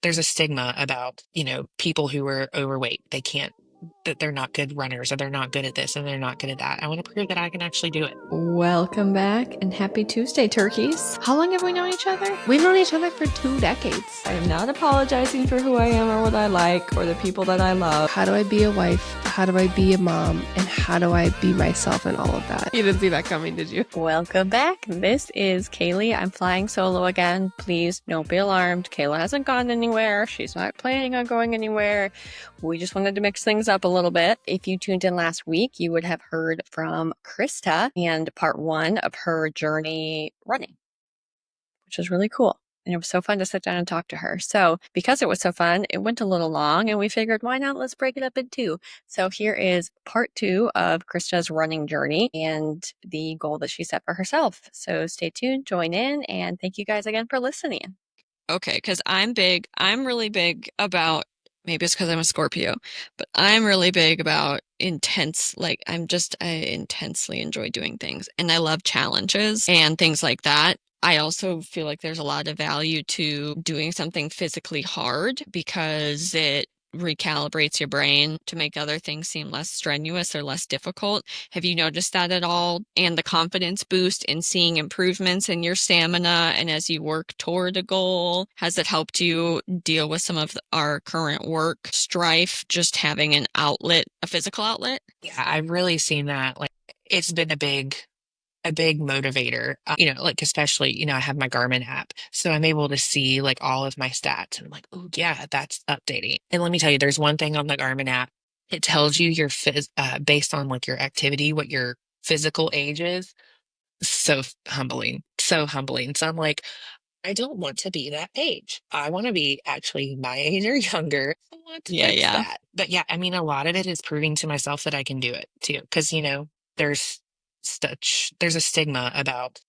there's a stigma about, people who are overweight. That they're not good runners, or they're not good at this and they're not good at that. I want to prove that I can actually do it. Welcome back and happy Tuesday, turkeys. How long have we known each other? We've known each other for 2 decades. I am not apologizing for who I am or what I like or the people that I love. How do I be a wife? How do I be a mom? And how do I be myself in all of that? You didn't see that coming, did you? Welcome back. This is Kailey. I'm flying solo again. Please don't be alarmed. Kayla hasn't gone anywhere. She's not planning on going anywhere. We just wanted to mix things up a little bit. If you tuned in last week, you would have heard from Krista and part 1 of her journey running, which was really cool. And it was so fun to sit down and talk to her. So because it was so fun, it went a little long and we figured, why not? Let's break it up in 2. So here is part 2 of Krista's running journey and the goal that she set for herself. So stay tuned, join in, and thank you guys again for listening. Okay, because I'm really big about, maybe it's because I'm a Scorpio, but I'm really big about intense, I intensely enjoy doing things. And I love challenges and things like that. I also feel like there's a lot of value to doing something physically hard because it recalibrates your brain to make other things seem less strenuous or less difficult. Have you noticed that at all? And the confidence boost in seeing improvements in your stamina and as you work toward a goal, has it helped you deal with some of our current work strife, just having an outlet, a physical outlet? Yeah, I've really seen that. Like, it's been a big motivator, especially, I have my Garmin app, so I'm able to see like all of my stats and I'm like, oh yeah, that's updating. And let me tell you, there's one thing on the Garmin app. It tells you based on like your activity, what your physical age is. So humbling, so humbling. So I'm like, I don't want to be that age. I want to be actually my age or younger. I want to fix that. But yeah, I mean, a lot of it is proving to myself that I can do it too. Because, there's there's a stigma about,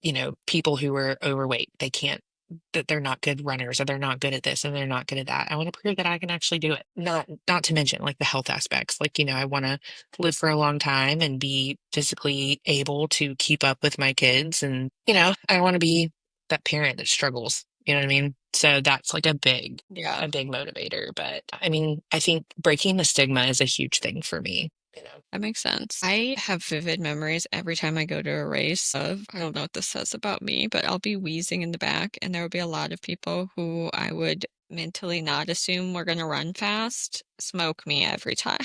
people who are overweight. That they're not good runners, or they're not good at this and they're not good at that. I want to prove that I can actually do it. Not to mention like the health aspects. Like, I want to live for a long time and be physically able to keep up with my kids. And, I want to be that parent that struggles. You know what I mean? So that's like a big motivator. But I mean, I think breaking the stigma is a huge thing for me. That makes sense. I have vivid memories every time I go to a race of, I don't know what this says about me, but I'll be wheezing in the back and there will be a lot of people who I would mentally not assume were going to run fast, smoke me every time.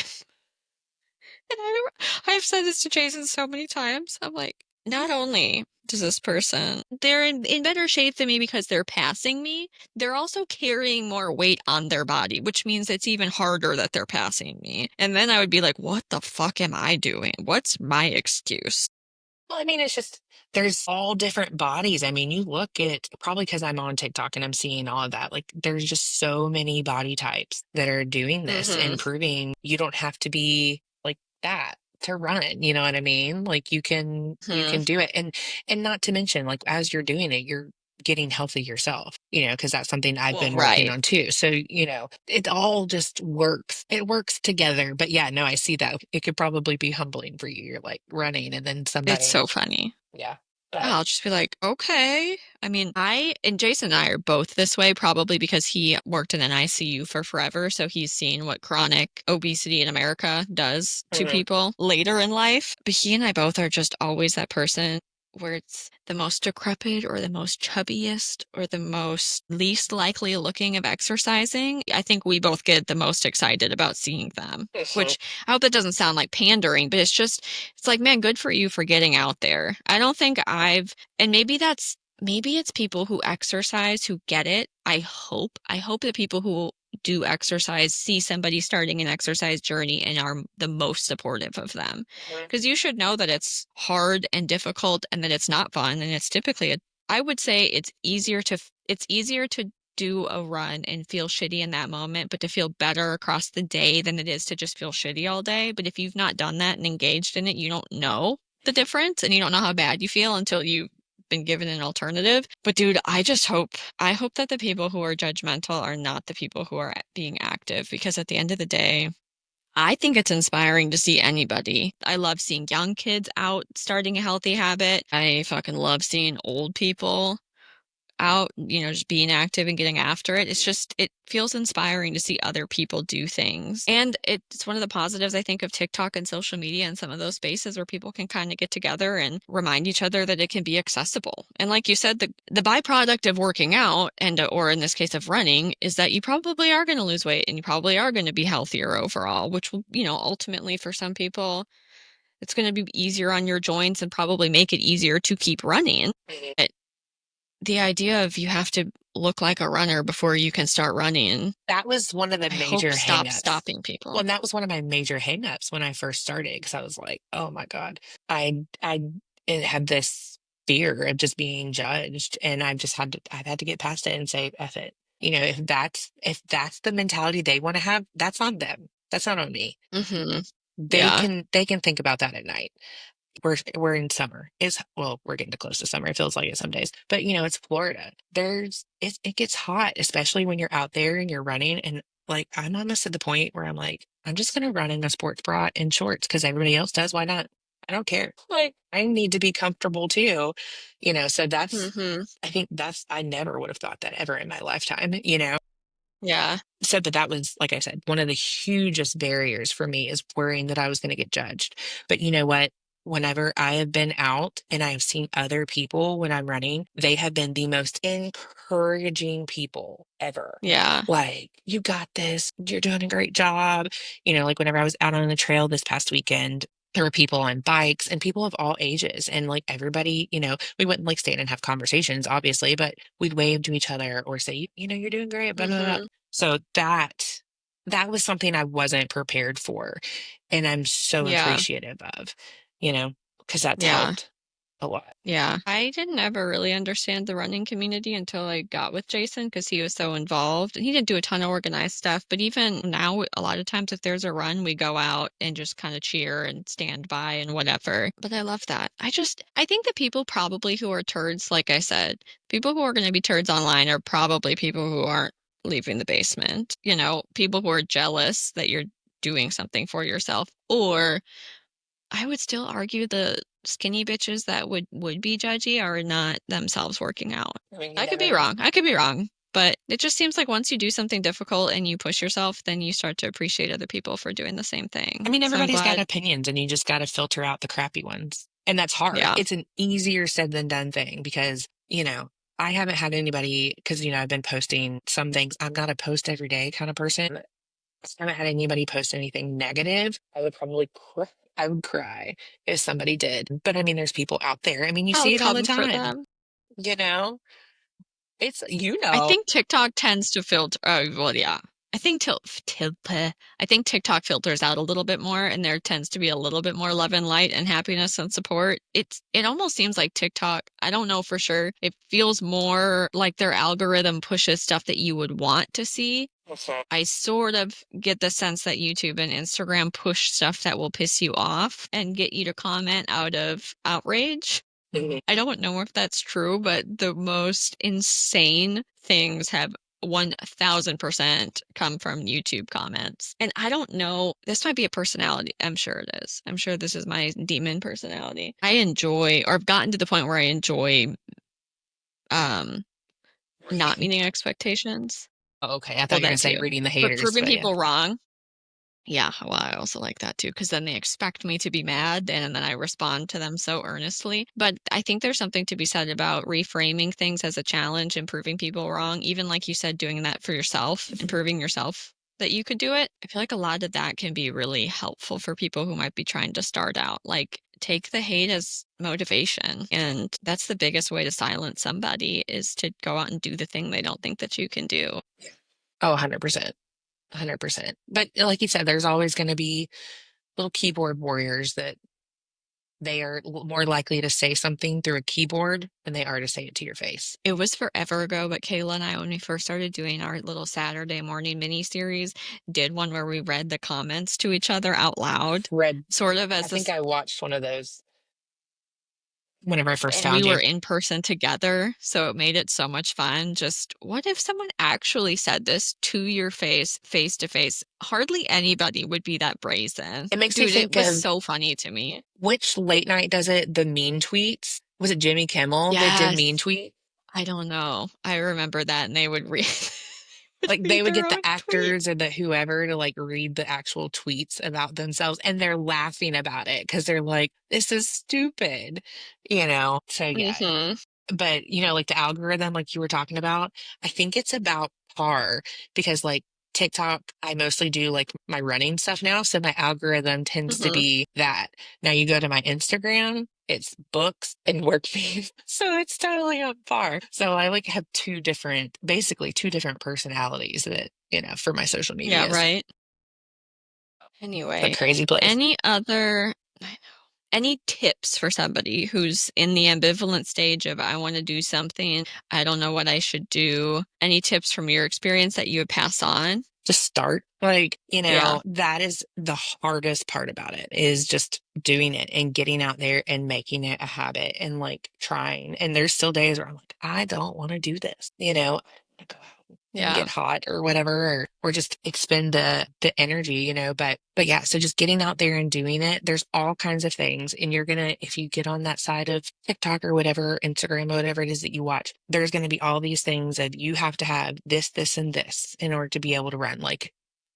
And I've said this to Jason so many times. I'm like, not only does this person, they're in better shape than me because they're passing me, they're also carrying more weight on their body, which means it's even harder that they're passing me. And then I would be like, what the fuck am I doing? What's my excuse? Well, I mean, it's just, there's all different bodies. I mean, you look at, probably because I'm on TikTok and I'm seeing all of that, like there's just so many body types that are doing this and proving you don't have to be like that to run. You know what I mean? Like you can do it. And not to mention, like as you're doing it, you're getting healthy yourself, because that's something I've been working on too. So, it all just works. It works together. But yeah, no, I see that. It could probably be humbling for you. You're like running and then somebody. It's so funny. Yeah. I'll just be like, okay. I mean, and Jason and I are both this way, probably because he worked in an ICU for forever. So he's seen what chronic obesity in America does to people later in life. But he and I both are just always that person where it's the most decrepit or the most chubbiest or the most least likely looking of exercising. I think we both get the most excited about seeing them, which I hope that doesn't sound like pandering, but it's like, man, good for you for getting out there. I don't think and maybe it's people who exercise who get it. I hope that people who do exercise see somebody starting an exercise journey and are the most supportive of them, because you should know that it's hard and difficult and that it's not fun, and it's typically I would say it's easier to do a run and feel shitty in that moment, but to feel better across the day than it is to just feel shitty all day. But if you've not done that and engaged in it, you don't know the difference and you don't know how bad you feel until you been given an alternative. But dude, I hope that the people who are judgmental are not the people who are being active, because at the end of the day, I think it's inspiring to see anybody. I love seeing young kids out starting a healthy habit. I fucking love seeing old people out, just being active and getting after it. It feels inspiring to see other people do things. And it's one of the positives, I think, of TikTok and social media and some of those spaces where people can kind of get together and remind each other that it can be accessible. And like you said, the byproduct of working out or in this case of running is that you probably are going to lose weight and you probably are going to be healthier overall, which will, ultimately for some people, it's going to be easier on your joints and probably make it easier to keep running. But the idea of you have to look like a runner before you can start running. That was one of the major hangups. Stopping people. Well, and that was one of my major hangups when I first started, because I was like, oh my God, I had this fear of just being judged, and I've had to get past it and say, F it. If that's the mentality they want to have, that's on them. That's not on me. Mm-hmm. They can think about that at night. We're in summer. We're getting close to summer. It feels like it some days, but it's Florida. It gets hot, especially when you're out there and you're running. And like, I'm almost at the point where I'm like, I'm just going to run in a sports bra and shorts because everybody else does. Why not? I don't care. Like, I need to be comfortable too, so that's, I never would have thought that ever in my lifetime, Yeah. So, but that was, like I said, one of the hugest barriers for me is worrying that I was going to get judged. But you know what? Whenever I have been out and I have seen other people when I'm running, they have been the most encouraging people ever. Yeah. Like, you got this. You're doing a great job. Like whenever I was out on the trail this past weekend, there were people on bikes and people of all ages. And like everybody, we wouldn't like stand and have conversations, obviously, but we'd wave to each other or say, you're doing great, blah, blah, blah. So that was something I wasn't prepared for. And I'm so appreciative of, because that's helped a lot. Yeah. I didn't ever really understand the running community until I got with Jason because he was so involved. And he didn't do a ton of organized stuff. But even now, a lot of times if there's a run, we go out and just kind of cheer and stand by and whatever. But I love that. I think the people probably who are turds, like I said, people who are going to be turds online are probably people who aren't leaving the basement. People who are jealous that you're doing something for yourself. Or I would still argue the skinny bitches that would be judgy are not themselves working out. I could be wrong. But it just seems like once you do something difficult and you push yourself, then you start to appreciate other people for doing the same thing. I mean, everybody's got opinions and you just got to filter out the crappy ones. And that's hard. Yeah. It's an easier said than done thing because, I haven't had anybody, because, I've been posting some things. I'm not a post every day kind of person. I haven't had anybody post anything negative. I would probably cry. I would cry if somebody did. But I mean, there's people out there. I mean, you see it all the time. It's, I think TikTok tends to filter. Well, yeah. I think TikTok filters out a little bit more, and there tends to be a little bit more love and light and happiness and support. It almost seems like TikTok, I don't know for sure. It feels more like their algorithm pushes stuff that you would want to see. I sort of get the sense that YouTube and Instagram push stuff that will piss you off and get you to comment out of outrage. I don't know if that's true, but the most insane things have 1000% come from YouTube comments. And I don't know, this might be a personality. I'm sure it is. I'm sure this is my demon personality. I enjoy, or I've gotten to the point where I enjoy not meeting expectations. Oh, okay. I thought you were going to say reading the haters. But proving people wrong. Yeah, well, I also like that too, because then they expect me to be mad and then I respond to them so earnestly. But I think there's something to be said about reframing things as a challenge and proving people wrong, even like you said, doing that for yourself and proving yourself that you could do it. I feel like a lot of that can be really helpful for people who might be trying to start out. Like, take the hate as motivation. And that's the biggest way to silence somebody is to go out and do the thing they don't think that you can do. Oh, 100%. 100%. But like you said, there's always going to be little keyboard warriors that they are more likely to say something through a keyboard than they are to say it to your face. It was forever ago, but Kayla and I, when we first started doing our little Saturday morning mini series, did one where we read the comments to each other out loud. Sort of as I think I watched one of those whenever I first found you. We were in person together, so it made it so much fun. Just, what if someone actually said this to your face to face? Hardly anybody would be that brazen. It makes me think it was so funny to me. Which late night does it? The mean tweets? Was it Jimmy Kimmel that did mean tweet? I don't know. I remember that, and they would read Like they read would their get own the tweet. actors or the whoever to like read the actual tweets about themselves and they're laughing about it because they're like, this is stupid, you know? So yeah. Mhm. But you know, like the algorithm, like you were talking about, I think it's about par because like TikTok, I mostly do like my running stuff now. So my algorithm tends to Mhm. be that. Now you go to my Instagram, it's books and work feed. So it's totally on par. So I like have basically two different personalities that, you know, for my social Yeah, medias. right. It's a Anyway, crazy place. any other I know. Any tips for somebody who's in the ambivalent stage of I want to do something, I don't know what I should do? Any tips from your experience that you would pass on? Just start. Like, you Yeah. know, that is the hardest part about it is just doing it and getting out there and making it a habit and like trying. And there's still days where I'm like, I don't want to do this. You know, I want to go out and Yeah. get hot or whatever, or just expend the energy, you know. But yeah, so just getting out there and doing it, there's all kinds of things. And you're gonna, if you get on that side of TikTok or whatever, Instagram or whatever it is that you watch, there's gonna be all these things of you have to have this, this, and this in order to be able to run. Like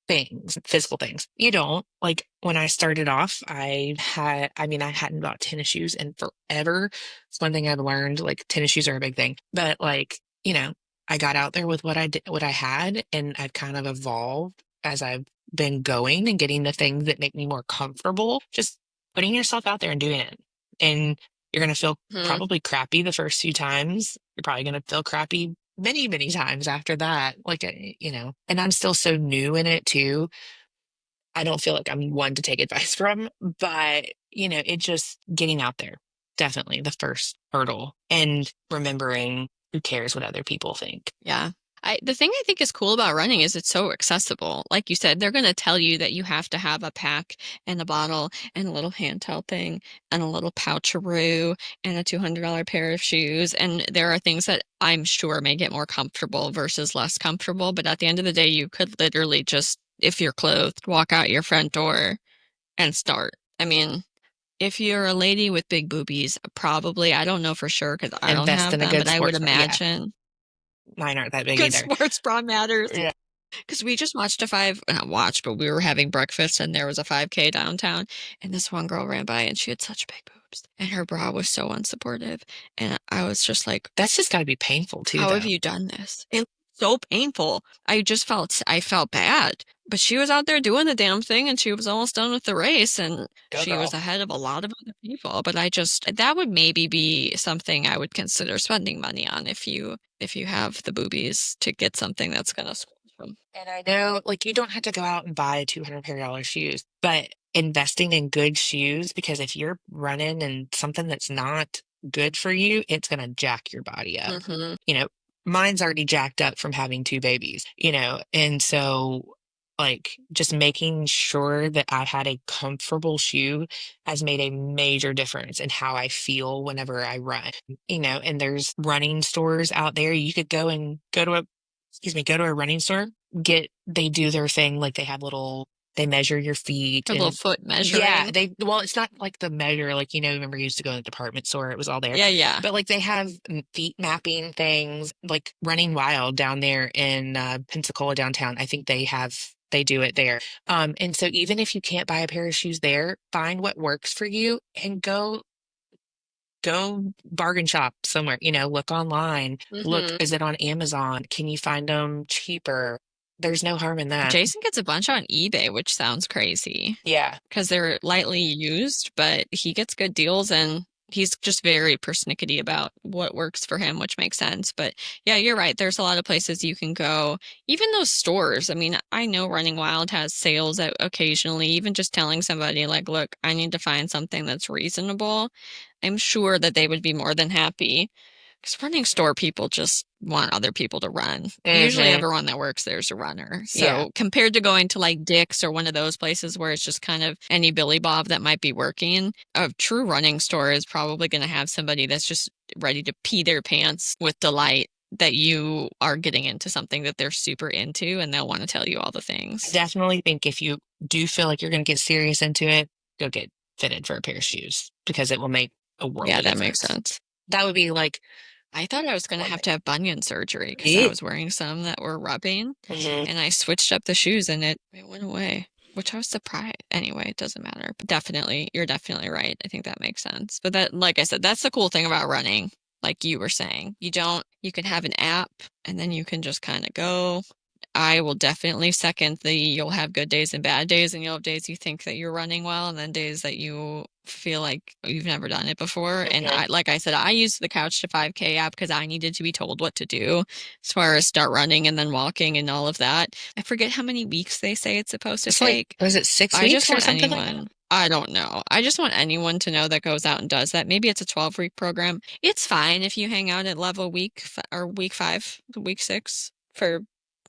things, physical things. You don't. Like when I started off, I hadn't bought tennis shoes in forever. It's one thing I've learned, like tennis shoes are a big thing. But like, you know, I got out there with what I did, what I had, and I've kind of evolved as I've been going and getting the things that make me more comfortable. Just putting yourself out there and doing it. And you're going to feel Mhm. probably crappy the first few times. You're probably going to feel crappy many, many times after that. Like, you know, and I'm still so new in it too. I don't feel like I'm one to take advice from, but, you know, it just getting out there, definitely the first hurdle and remembering who cares what other people think. Yeah. The thing I think is cool about running is it's so accessible. Like you said, they're going to tell you that you have to have a pack and a bottle and a little handheld thing and a little poucheroo and a $200 pair of shoes. And there are things that I'm sure may get more comfortable versus less comfortable. But at the end of the day, you could literally just, if you're clothed, walk out your front door and start. I mean, if you're a lady with big boobies, probably, I don't know for sure because I don't Invest have in a them, but good I would sports bra. Yeah, imagine mine aren't that big good either. sports bra matters. Yeah. Because we just watched not watched, but we were having breakfast and there was a 5K downtown. And this one girl ran by and she had such big boobs. And her bra was so unsupportive. And I was just like, That's just got to be painful too, how have though. you done this? It's so painful. I felt bad. But she was out there doing the damn thing and she was almost done with the race and Go she was girl. ahead of a lot of other people. But that would maybe be something I would consider spending money on if you have the boobies to get something that's gonna squash them. And I know, like, you don't have to go out and buy $200 pair shoes, but investing in good shoes, because if you're running in something that's not good for you, it's going to jack your body up. Mm-hmm. You know, mine's already jacked up from having two babies, you know, and so like just making sure that I had a comfortable shoe has made a major difference in how I feel whenever I run, you know, and there's running stores out there. You could go to a running store, they do their thing, like they measure your feet A little and foot yeah, measuring. well, it's not like the measure, like, you know, remember you used to go to the department store, it was all there. Yeah, yeah. But like they have feet mapping things, like Running Wild down there in Pensacola downtown. I think they do it there. And so even if you can't buy a pair of shoes there, find what works for you and go bargain shop somewhere, you know, look online, look, Mm-hmm. is it on Amazon? Can you find them cheaper? There's no harm in that. Jason gets a bunch on eBay, which sounds crazy Yeah, because they're lightly used, but he gets good deals and he's just very persnickety about what works for him, which makes sense. But yeah, you're right. There's a lot of places you can go. Even those stores. I mean, I know Running Wild has sales occasionally, even just telling somebody like, look, I need to find something that's reasonable. I'm sure that they would be more than happy. Because running store people just want other people to run. Usually hmm, everyone that works there is a runner. yeah, So compared to going to like Dick's or one of those places where it's just kind of any Billy Bob that might be working, a true running store is probably going to have somebody that's just ready to pee their pants with delight that you are getting into something that they're super into and they'll want to tell you all the I things. definitely think if you do feel like you're going to get serious into it, go get fitted for a pair of shoes because it will make a world Yeah, of that makes difference. sense. That would be like, I thought I was going to have to have bunion surgery because I Yeah. was wearing some that were rubbing, Mhm. and I switched up the shoes and it went away, which I was surprised. Anyway, it doesn't matter. But definitely, you're definitely right. I think that makes sense. But that, like I said, that's the cool thing about running. Like you were saying, you can have an app and then you can just kind of go. I will definitely second you'll have good days and bad days, and you'll have days you think that you're running well, and then days that you feel like you've never done it before. And like I said, I used the Couch to 5K app because I needed to be told what to do as far as start running and then walking and all of that. I forget how many weeks they say it's supposed to It's take. like, was it 6 I weeks just or want something like anyone, that? I don't know. I just want anyone to know that goes out and does that. Maybe it's a 12-week program. It's fine if you hang out at level or week 5, week 6 for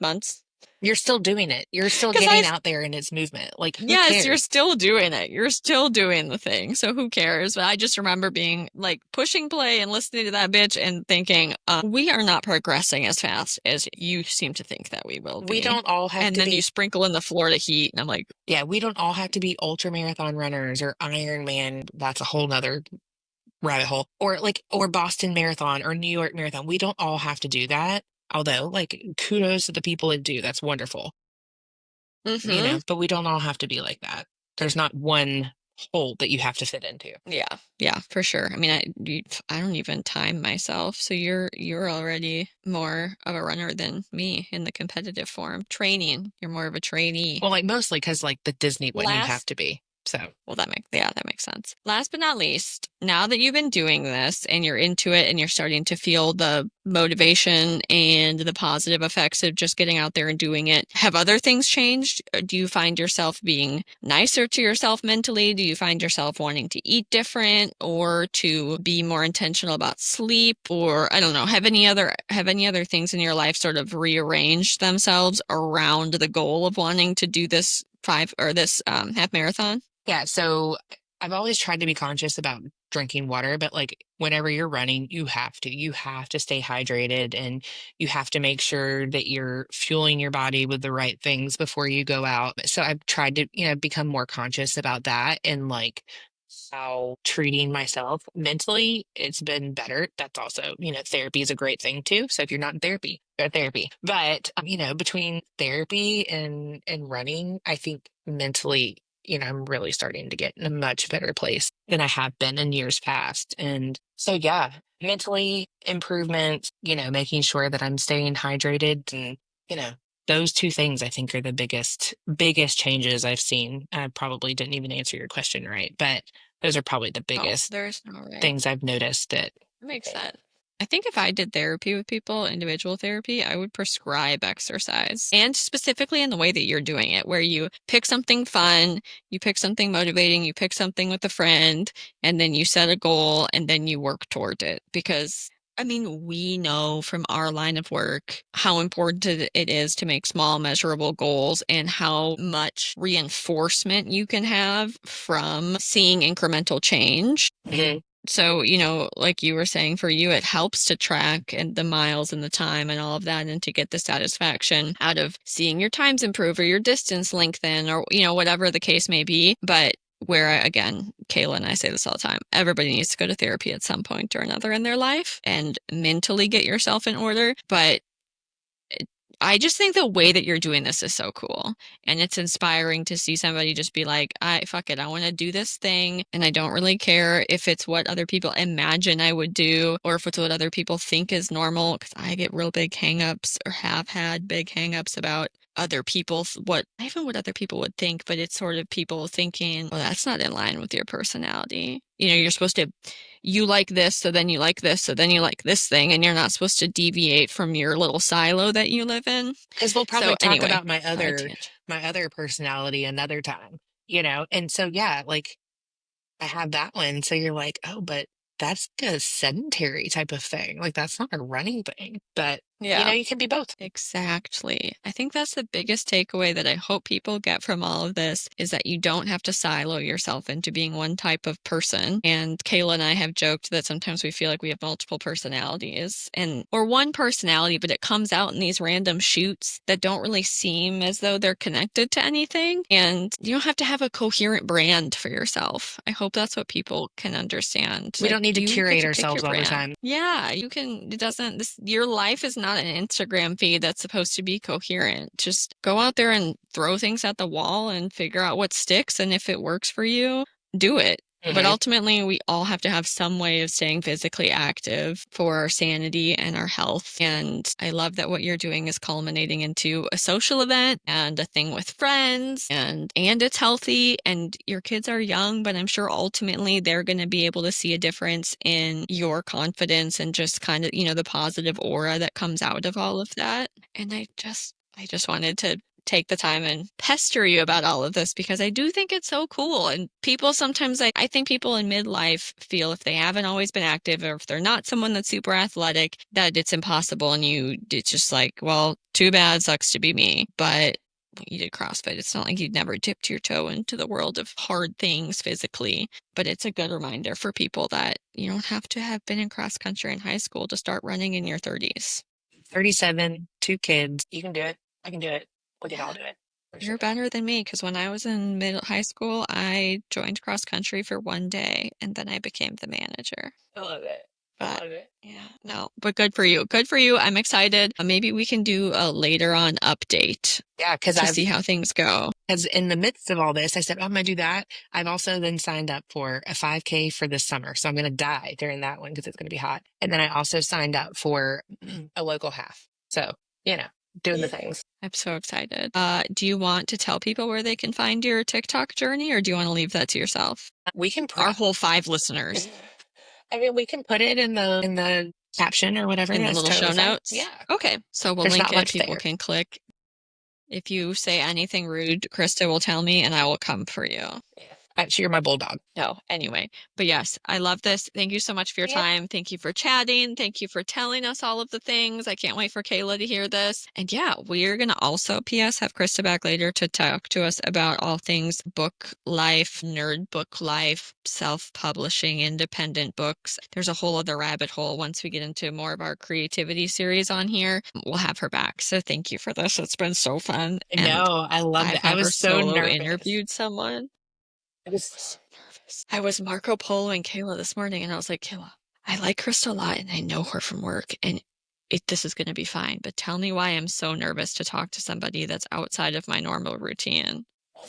months. You're still doing it. You're still Because getting out there and it's movement. Like, who yes, you're cares? still doing it. You're still doing the thing. So who cares? But I just remember being like pushing play and listening to that bitch and thinking, we are not progressing as fast as you seem to think that we will We be. don't all have And to then you be, sprinkle in the Florida heat, and I'm like, yeah, we don't all have to be ultra marathon runners or Ironman. That's a whole nother rabbit hole. Or Boston Marathon or New York Marathon. We don't all have to do that. Although, like, kudos to the people that do. That's wonderful. mm-hmm. But we don't all have to be like that. There's not one hole that you have to fit into. Yeah, for sure. I mean, I don't even time myself. So you're already more of a runner than me in the competitive form. Training, you're more of a trainee. Well, like mostly because like the Disney one, you have Last to be. So Well, that makes sense. Last but not least, now that you've been doing this and you're into it and you're starting to feel the motivation and the positive effects of just getting out there and doing it, have other things changed? Do you find yourself being nicer to yourself mentally? Do you find yourself wanting to eat different or to be more intentional about sleep? Or I don't know, have any other things in your life sort of rearranged themselves around the goal of wanting to do this half marathon? yeah, so I've always tried to be conscious about drinking water, but like whenever you're running, you have to stay hydrated and you have to make sure that you're fueling your body with the right things before you go out. So I've tried to, become more conscious about that and like how treating myself mentally, it's been better. That's also, therapy is a great thing too. So if you're not in therapy, go to therapy. But, between therapy and running, I think mentally I'm really starting to get in a much better place than I have been in years past. And so, yeah, mentally improvement, making sure that I'm staying hydrated and, those two things I think are the biggest changes I've seen. I probably didn't even answer your question right, but those are probably the Oh, biggest there's no right. things I've noticed that. That makes sense. I think if I did therapy with people, individual therapy, I would prescribe exercise. And specifically in the way that you're doing it, where you pick something fun, you pick something motivating, you pick something with a friend, and then you set a goal and then you work toward it. Because I mean, we know from our line of work how important it is to make small, measurable goals and how much reinforcement you can have from seeing incremental change. Mhm. So, like you were saying, for you, it helps to track and the miles and the time and all of that, and to get the satisfaction out of seeing your times improve or your distance lengthen or, whatever the case may be. But again, Kayla and I say this all the time, everybody needs to go to therapy at some point or another in their life and mentally get yourself in order. But I just think the way that you're doing this is so cool. And it's inspiring to see somebody just be like, fuck it, I want to do this thing. And I don't really care if it's what other people imagine I would do or if it's what other people think is normal. Because I get real big hangups or have had big hangups about other people's not even what other people would think, but it's sort of people thinking, well, that's not in line with your personality. You're supposed to, you like this, so then you like this, so then you like this thing, and you're not supposed to deviate from your little silo that you live in. Because we'll probably So talk anyway, about my sorry, other tangent. personality another time, and so yeah, like I have that one. So you're like, oh, but that's like a sedentary type of thing. Like that's not a running thing. But Yeah. You can be both. Exactly. I think that's the biggest takeaway that I hope people get from all of this is that you don't have to silo yourself into being one type of person. And Kayla and I have joked that sometimes we feel like we have multiple personalities or one personality, but it comes out in these random shoots that don't really seem as though they're connected to anything. And you don't have to have a coherent brand for yourself. I hope that's what people can understand. We don't need to you get curate pick ourselves your all the brand. time. Yeah, you can, your life is not an Instagram feed that's supposed to be coherent. Just go out there and throw things at the wall and figure out what sticks. And if it works for you, do it. But ultimately, we all have to have some way of staying physically active for our sanity and our health. And I love that what you're doing is culminating into a social event and a thing with friends, and it's healthy. And your kids are young, but I'm sure ultimately they're going to be able to see a difference in your confidence and just kind of, the positive aura that comes out of all of that. And I just wanted to take the time and pester you about all of this because I do think it's so cool. And people sometimes, I think people in midlife feel if they haven't always been active or if they're not someone that's super athletic, that it's impossible. And it's just like, well, too bad, sucks to be me. But you did CrossFit. It's not like you'd never dipped your toe into the world of hard things physically, but it's a good reminder for people that you don't have to have been in cross country in high school to start running in your 30s. 37, 2 kids. You can do it. I can do it. We can all do it. You're better than me because when I was in high school, I joined cross country for one day and then I became the manager. I love it. But yeah, no, but good for you. Good for you. I'm excited. Maybe we can do a later on update. Yeah, because to see how things go. Because in the midst of all this, I said, oh, I'm going to do that. I've also then signed up for a 5K for this summer. So I'm going to die during that one because it's going to be hot. And then I also signed up for a local half. So, doing the things. I'm so excited. Do you want to tell people where they can find your TikTok journey or do you want to leave that to yourself? We can Our whole 5 listeners. I mean, we can put it in the caption or whatever. In the little show notes? Yeah. Okay. So we'll link it. People can click. If you say anything rude, Krista will tell me and I will come for you. Actually, you're my bulldog. No, anyway. But yes, I love this. Thank you so much for your time. Thank you for chatting. Thank you for telling us all of the things. I can't wait for Kayla to hear this. And yeah, we're going to also, P.S., have Krista back later to talk to us about all things book life, nerd book life, self-publishing, independent books. There's a whole other rabbit hole once we get into more of our creativity series on here. We'll have her back. So thank you for this. It's been so fun. No, I love it. I was so nervous. Interviewed someone. I was so nervous. I was Marco Poloing Kayla this morning, and I was like, Kayla, I like Krista a lot, and I know her from work, and this is going to be fine. But tell me why I'm so nervous to talk to somebody that's outside of my normal routine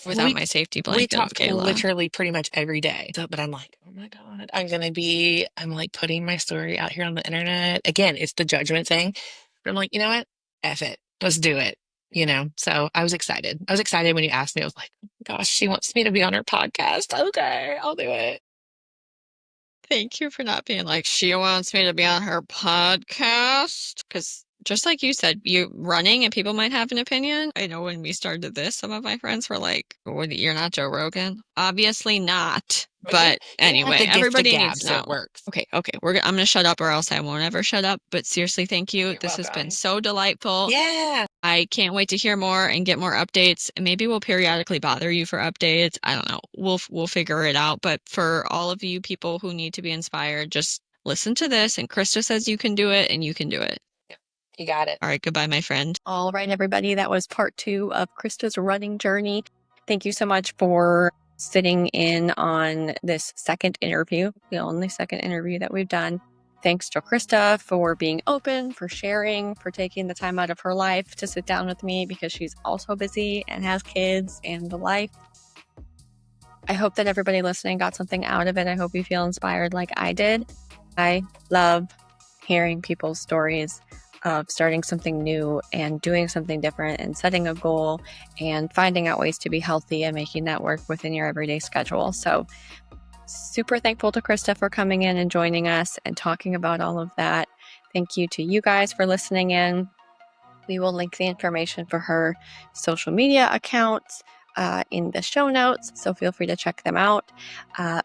without my safety blanket. We talk Kayla. literally pretty much every day. But I'm like, oh my God, I'm like putting my story out here on the internet. Again, it's the judgment thing. But I'm like, you know what? F it. Let's do it. So I was excited. I was excited when you asked me. I was like, oh my gosh, she wants me to be on her podcast. Okay, I'll do it. Thank you for not being like, she wants me to be on her podcast. Because just like you said, you're running and people might have an opinion. I know when we started this, some of my friends were like, you're not Joe Rogan. Obviously not. But anyway, everybody needs to know. It works. Okay. I'm going to shut up or else I won't ever shut up. But seriously, thank you. This has been so delightful. Yeah. I can't wait to hear more and get more updates. And maybe we'll periodically bother you for updates. I don't know. We'll figure it out. But for all of you people who need to be inspired, just listen to this. And Krista says you can do it and you can do it. You got it. All right. Goodbye, my friend. All right, everybody. That was part 2 of Krista's running journey. Thank you so much for sitting in on this second interview, the only second interview that we've done. Thanks to Krista for being open, for sharing, for taking the time out of her life to sit down with me because she's also busy and has kids and a life. I hope that everybody listening got something out of it. I hope you feel inspired like I did. I love hearing people's stories of starting something new and doing something different and setting a goal and finding out ways to be healthy and making that work within your everyday schedule. So super thankful to Krista for coming in and joining us and talking about all of that. Thank you to you guys for listening in. We will link the information for her social media accounts in the show notes, so feel free to check them out.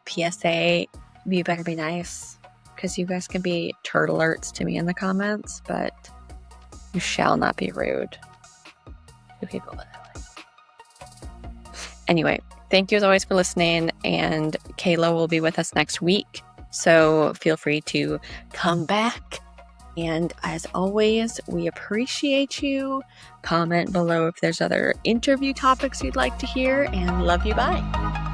PSA, you better be nice, because you guys can be turd alerts to me in the comments, but You shall not be rude to people that I like. Anyway, thank you as always for listening, and Kayla will be with us next week. So feel free to come back. And as always, we appreciate you. Comment below if there's other interview topics you'd like to hear, and love you. Bye.